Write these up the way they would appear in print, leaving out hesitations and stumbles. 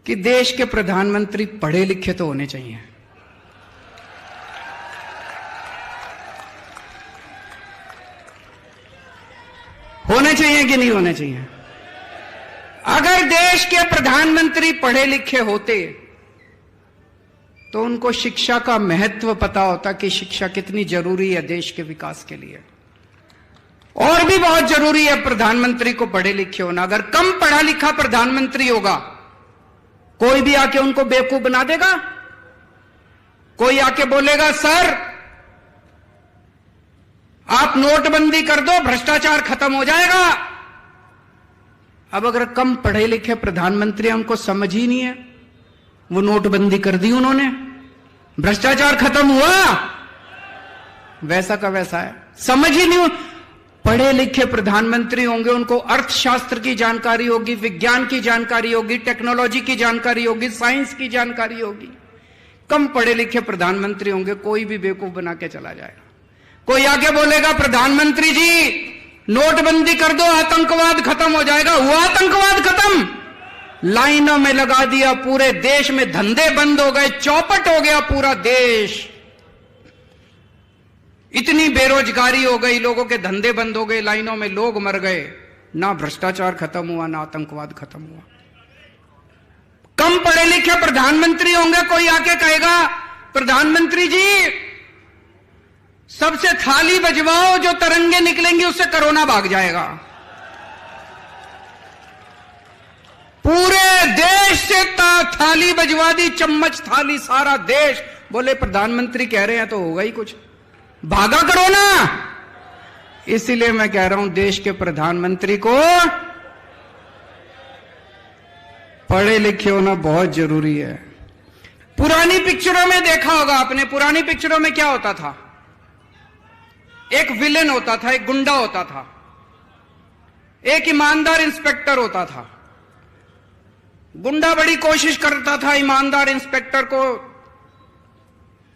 कि देश के प्रधानमंत्री पढ़े लिखे तो होने चाहिए। होने चाहिए कि नहीं होने चाहिए? अगर देश के प्रधानमंत्री पढ़े लिखे होते तो उनको शिक्षा का महत्व पता होता कि शिक्षा कितनी जरूरी है देश के विकास के लिए। और भी बहुत जरूरी है प्रधानमंत्री को पढ़े लिखे होना। अगर कम पढ़ा लिखा प्रधानमंत्री होगा, कोई भी आके उनको बेवकूफ बना देगा। कोई आके बोलेगा सर आप नोटबंदी कर दो, भ्रष्टाचार खत्म हो जाएगा। अब अगर कम पढ़े लिखे प्रधानमंत्री हैं, उनको समझ ही नहीं है, वो नोटबंदी कर दी उन्होंने, भ्रष्टाचार खत्म हुआ, वैसा का वैसा है, समझ ही नहीं। पढ़े लिखे प्रधानमंत्री होंगे, उनको अर्थशास्त्र की जानकारी होगी, विज्ञान की जानकारी होगी, टेक्नोलॉजी की जानकारी होगी, साइंस की जानकारी होगी। कम पढ़े लिखे प्रधानमंत्री होंगे, कोई भी बेवकूफ बना के चला जाएगा। कोई आगे बोलेगा प्रधानमंत्री जी नोटबंदी कर दो, आतंकवाद खत्म हो जाएगा। हुआ आतंकवाद खत्म? लाइनों में लगा दिया, पूरे देश में धंधे बंद हो गए, चौपट हो गया पूरा देश। इतनी बेरोजगारी हो गई, लोगों के धंधे बंद हो गए, लाइनों में लोग मर गए। ना भ्रष्टाचार खत्म हुआ, ना आतंकवाद खत्म हुआ। कम पढ़े लिखे प्रधानमंत्री होंगे, कोई आके कहेगा प्रधानमंत्री जी सबसे थाली बजवाओ, जो तरंगे निकलेंगी उससे कोरोना भाग जाएगा। पूरे देश से थाली बजवा दी, चम्मच थाली सारा देश। बोले प्रधानमंत्री कह रहे हैं तो होगा ही कुछ, भागा कोरोना। इसीलिए मैं कह रहा हूं देश के प्रधानमंत्री को पढ़े लिखे होना बहुत जरूरी है। पुरानी पिक्चरों में देखा होगा आपने, पुरानी पिक्चरों में क्या होता था? एक विलेन होता था, एक गुंडा होता था, एक ईमानदार इंस्पेक्टर होता था। गुंडा बड़ी कोशिश करता था ईमानदार इंस्पेक्टर को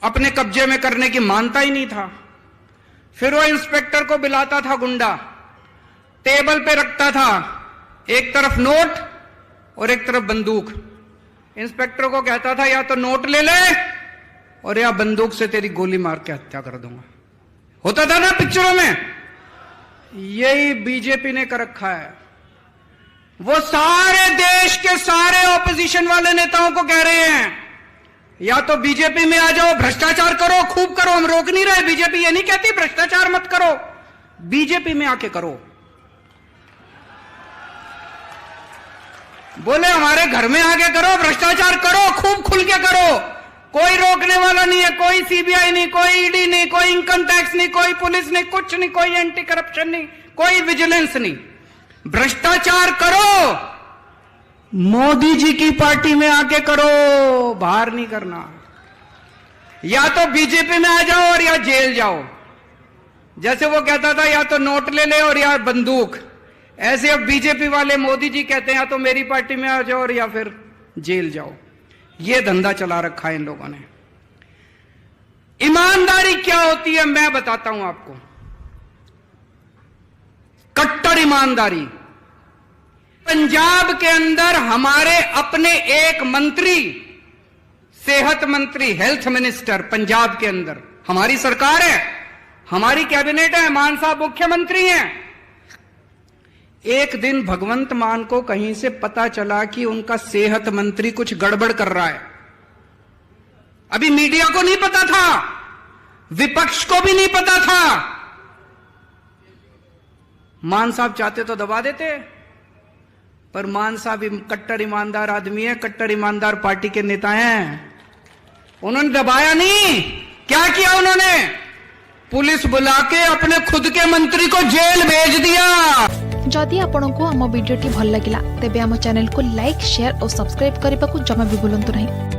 अपने कब्जे में करने की, मानता ही नहीं था। फिर वो इंस्पेक्टर को बुलाता था गुंडा, टेबल पे रखता था एक तरफ नोट और एक तरफ बंदूक। इंस्पेक्टर को कहता था या तो नोट ले ले और या बंदूक से तेरी गोली मार के हत्या कर दूंगा। होता था ना पिक्चरों में। यही बीजेपी ने कर रखा है। वो सारे देश के सारे ऑपोजिशन वाले नेताओं को कह रहे हैं या तो बीजेपी में आ जाओ, भ्रष्टाचार करो, खूब करो। हम रोक नहीं रहे, बीजेपी ये नहीं कहती भ्रष्टाचार मत करो, बीजेपी में आके करो। बोले हमारे घर में आके करो, भ्रष्टाचार करो, खूब खुल के करो, कोई रोकने वाला नहीं है, कोई सीबीआई नहीं, कोई ईडी नहीं, कोई इनकम टैक्स नहीं, कोई पुलिस नहीं, कुछ नहीं, कोई एंटी करप्शन नहीं, कोई विजिलेंस नहीं। भ्रष्टाचार करो, मोदी जी की पार्टी में आके करो, बाहर नहीं करना। या तो बीजेपी में आ जाओ और या जेल जाओ। जैसे वो कहता था या तो नोट ले ले और या बंदूक, ऐसे अब बीजेपी वाले मोदी जी कहते हैं या तो मेरी पार्टी में आ जाओ और या फिर जेल जाओ। ये धंधा चला रखा है इन लोगों ने। ईमानदारी क्या होती है मैं बताता हूं आपको। कट्टर ईमानदारी। पंजाब के अंदर हमारे अपने एक मंत्री, सेहत मंत्री, हेल्थ मिनिस्टर, पंजाब के अंदर हमारी सरकार है, हमारी कैबिनेट है, मान साहब मुख्यमंत्री हैं। एक दिन भगवंत मान को कहीं से पता चला कि उनका सेहत मंत्री कुछ गड़बड़ कर रहा है। अभी मीडिया को नहीं पता था, विपक्ष को भी नहीं पता था। मान साहब चाहते तो दबा देते, पर मान साहब कट्टर ईमानदार आदमी है, कट्टर ईमानदार पार्टी के नेता हैं। उन्होंने दबाया नहीं। क्या किया उन्होंने? पुलिस बुला के अपने खुद के मंत्री को जेल भेज दिया। जदि आपंक आम भिडी भल लगा तेब आम चैनल को लाइक, शेयर और सब्सक्राइब करने को जमा भी भूलु नहीं।